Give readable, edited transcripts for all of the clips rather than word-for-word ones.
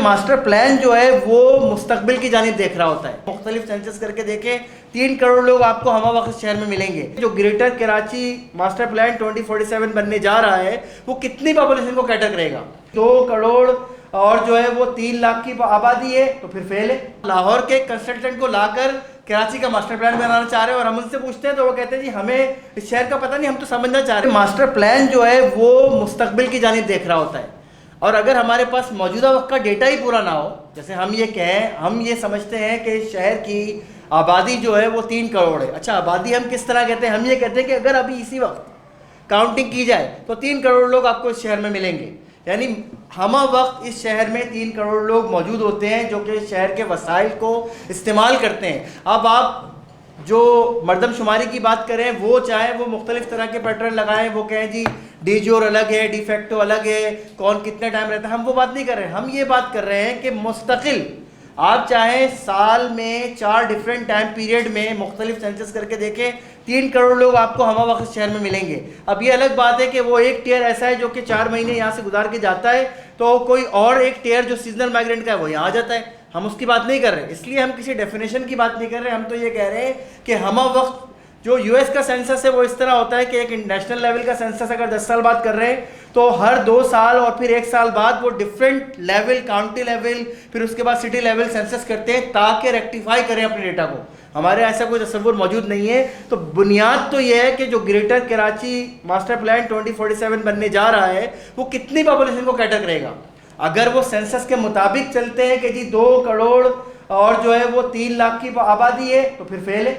Master plan जो है वो मुस्तकबिल की जानिब देख रहा होता है। मुख्तलिफ सेंसस करके देखें 3 करोड़ लोग आपको हमावक्त शहर में मिलेंगे। जो ग्रेटर कराची मास्टर प्लान 2047 बनने जा रहा है वो कितनी पॉपुलेशन को कैटर करेगा? 2 करोड़ और जो है वो 3 लाख की आबादी है, तो फिर फेल है। लाहौर के कंसल्टेंट को लाकर कराची का मास्टर प्लान बनाना चाह रहे हैं और हम उनसे पूछते हैं तो वो कहते हैं जी हमें इस शहर का पता नहीं, हम तो समझना चाह रहे हैं। मास्टर प्लान जो है वो मुस्तकबिल की जानिब देख रहा होता है और अगर हमारे पास मौजूदा वक्त का डेटा ही पूरा ना हो, जैसे हम ये कहें, हम ये समझते हैं कि शहर की आबादी जो है वो 3 करोड़ है। अच्छा, आबादी हम किस तरह कहते हैं? हम ये कहते हैं कि अगर अभी इसी वक्त काउंटिंग की जाए तो 3 करोड़ लोग आपको इस शहर में मिलेंगे। यानी हम वक्त इस शहर में 3 करोड़ लोग मौजूद होते हैं जो कि शहर के वसाइल को इस्तेमाल करते हैं। अब आप जो मरदमशुमारी की बात करें, वो चाहे वो मुख्तलिफ तरह के पैटर्न लगाएं, वो कहें जी डीजोर अलग है, डिफेक्टो अलग है, कौन कितने टाइम रहता है, हम वो बात नहीं कर रहे हैं। हम ये बात कर रहे हैं कि मुस्तकिल आप चाहे साल में 4 डिफरेंट टाइम पीरियड में मुख्तलिफ सेंसस करके देखें, 3 करोड़ लोग आपको हमावक्त शहर में मिलेंगे। अब ये अलग बात है कि वो एक टियर ऐसा है जो कि 4 महीने यहाँ से गुजार के जाता है, तो कोई और एक टियर जो सीजनल माइग्रेंट का है वो यहाँ आ जाता है। हम उसकी बात नहीं कर रहे, इसलिए हम किसी डेफिनेशन की बात नहीं कर रहे। हम तो ये कह रहे हैं कि हमावक्त जो यूएस का सेंसस है वो इस तरह होता है कि एक नेशनल लेवल का सेंसस अगर 10 साल बाद कर रहे हैं तो हर 2 साल और फिर 1 साल बाद वो डिफरेंट लेवल, काउंटी लेवल, फिर उसके बाद सिटी लेवल सेंसस करते हैं ताकि रेक्टिफाई करें अपने डेटा को। हमारे ऐसा कोई तसव्वुर मौजूद नहीं है। तो बुनियाद तो ये है कि जो ग्रेटर कराची मास्टर प्लान 2047 बनने जा रहा है वो कितनी पॉपुलेशन को कैटर करेगा। अगर वो सेंसस के मुताबिक चलते हैं कि जी 2 करोड़ और जो है वो 3 लाख की आबादी है, तो फिर फेल है,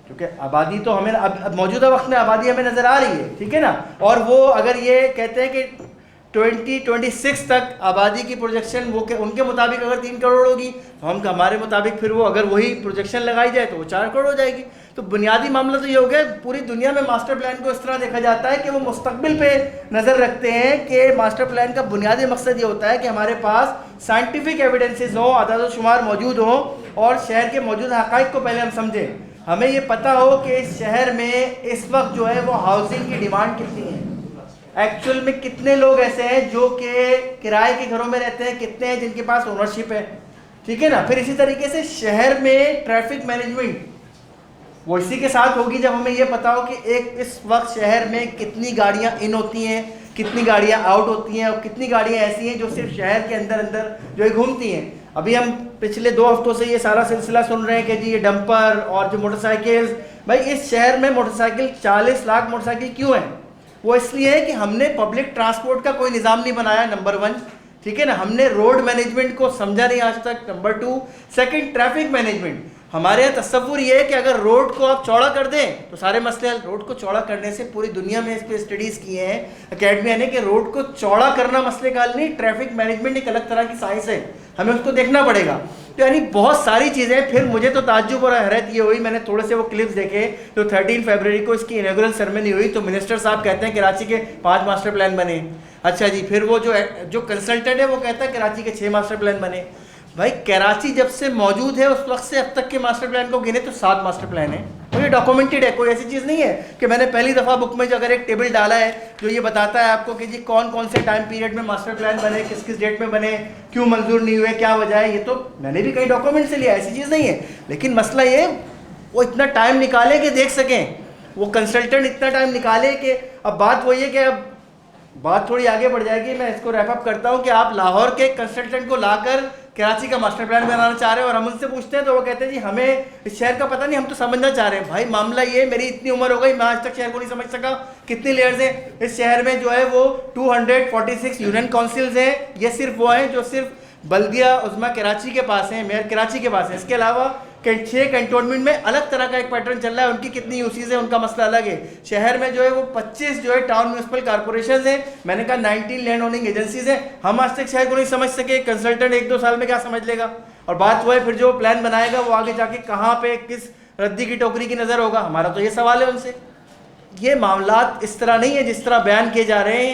क्योंकि आबादी तो हमें अब मौजूदा वक्त में आबादी हमें नज़र आ रही है, ठीक है ना। और वो अगर ये कहते हैं कि 2026 तक आबादी की प्रोजेक्शन वो उनके मुताबिक अगर 3 करोड़ होगी, तो हम हमारे मुताबिक फिर वो अगर वही प्रोजेक्शन लगाई जाए तो वो 4 करोड़ हो जाएगी। तो बुनियादी मामला तो ये हो गया, पूरी दुनिया में मास्टर प्लान को इस तरह देखा जाता है कि वो मुस्तकबिल पे नज़र रखते हैं कि मास्टर प्लान का बुनियादी मकसद ये होता है कि हमारे पास साइंटिफिक एविडेंसेस हों, अदाद शुमार मौजूद हों और शहर के मौजूदा हक़ाइक़ को पहले हम समझें। हमें ये पता हो कि इस शहर में इस वक्त जो है वो हाउसिंग की डिमांड कितनी है, एक्चुअल में कितने लोग ऐसे हैं जो कि किराए के घरों में रहते हैं, कितने हैं जिनके पास ओनरशिप है, ठीक है ना। फिर इसी तरीके से शहर में ट्रैफिक मैनेजमेंट वो इसी के साथ होगी जब हमें ये पता हो कि एक इस वक्त शहर में कितनी गाड़ियाँ इन होती हैं, कितनी गाड़ियाँ आउट होती हैं और कितनी गाड़ियाँ ऐसी हैं जो सिर्फ शहर के अंदर अंदर जो है घूमती हैं। अभी हम पिछले 2 हफ्तों से ये सारा सिलसिला सुन रहे हैं कि जी ये डंपर और जो मोटरसाइकिल्स, भाई इस शहर में मोटरसाइकिल 40 लाख मोटरसाइकिल क्यों हैं? वो इसलिए है कि हमने पब्लिक ट्रांसपोर्ट का कोई निज़ाम नहीं बनाया, नंबर 1, ठीक है ना। हमने रोड मैनेजमेंट को समझा नहीं आज तक, नंबर 2। Second, traffic management. हमारे यहाँ तस्वुर ये है कि अगर रोड को आप चौड़ा कर दें तो सारे मसले हल। रोड को चौड़ा करने से पूरी दुनिया में इस पर स्टडीज़ किए हैं अकेडमिया ने कि रोड को चौड़ा करना मसले का हल नहीं, ट्रैफिक मैनेजमेंट एक अलग तरह की साइंस है, हमें उसको देखना पड़ेगा। तो यानी बहुत सारी चीज़ें। फिर मुझे तो ताज्जुब और हैरत ये हुई, मैंने थोड़े से वो क्लिप्स देखे तो 13 फरवरी को इसकी इनॉग्रेशन सेरेमनी हुई तो मिनिस्टर साहब कहते हैं कराची के 5 मास्टर प्लान बने। अच्छा जी, फिर वो जो कंसल्टेंट है वो कहता है कराची के 6 मास्टर प्लान बने। भाई कराची जब से मौजूद है उस वक्त से अब तक के मास्टर प्लान को गिने तो 7 मास्टर प्लान है और ये डॉक्यूमेंटेड है। कोई ऐसी चीज़ नहीं है कि मैंने पहली दफ़ा बुक में जो अगर एक टेबल डाला है जो ये बताता है आपको कि जी कौन कौन से टाइम पीरियड में मास्टर प्लान बने, किस किस डेट में बने, क्यों मंजूर नहीं हुए, क्या वजह है, ये तो मैंने भी कई डॉक्यूमेंट से लिया, ऐसी चीज़ नहीं है। लेकिन मसला ये वो इतना टाइम निकाले कि देख सकें, वो कंसल्टेंट इतना टाइम निकाले कि अब बात वही है कि अब बात थोड़ी आगे बढ़ जाएगी। मैं इसको रैप अप करता हूँ कि आप लाहौर के कंसल्टेंट को लाकर कराची का मास्टर प्लान बनाना चाह रहे हैं और हम उनसे पूछते हैं तो वो कहते हैं जी हमें इस शहर का पता नहीं, हम तो समझना चाह रहे हैं। भाई मामला ये, मेरी इतनी उम्र हो गई, मैं आज तक शहर को नहीं समझ सका। कितनी लेयर्स हैं इस शहर में? जो है वो 246 यूनियन काउंसिल्स हैं। ये सिर्फ वो हैं जो सिर्फ बल्दिया उज़्मा कराची के पास हैं, मेयर कराची के पास है। इसके अलावा 6 कैंटोनमेंट में अलग तरह का एक पैटर्न चल रहा है, उनकी कितनी यूसीज है उनका मसला अलग है। शहर में जो है वो 25 जो है टाउन म्यूनसिपल कॉर्पोरेशन है, मैंने कहा 19 लैंड ओनिंग एजेंसीज हैं। हम आज तक शहर को नहीं समझ सके, कंसल्टेंट 1-2 साल में क्या समझ लेगा? और बात वो है फिर जो प्लान बनाएगा वो आगे जाके कहाँ पे किस रद्दी की टोकरी की नज़र होगा? हमारा तो ये सवाल है उनसे। ये मामलात इस तरह नहीं है जिस तरह बयान किए जा रहे हैं।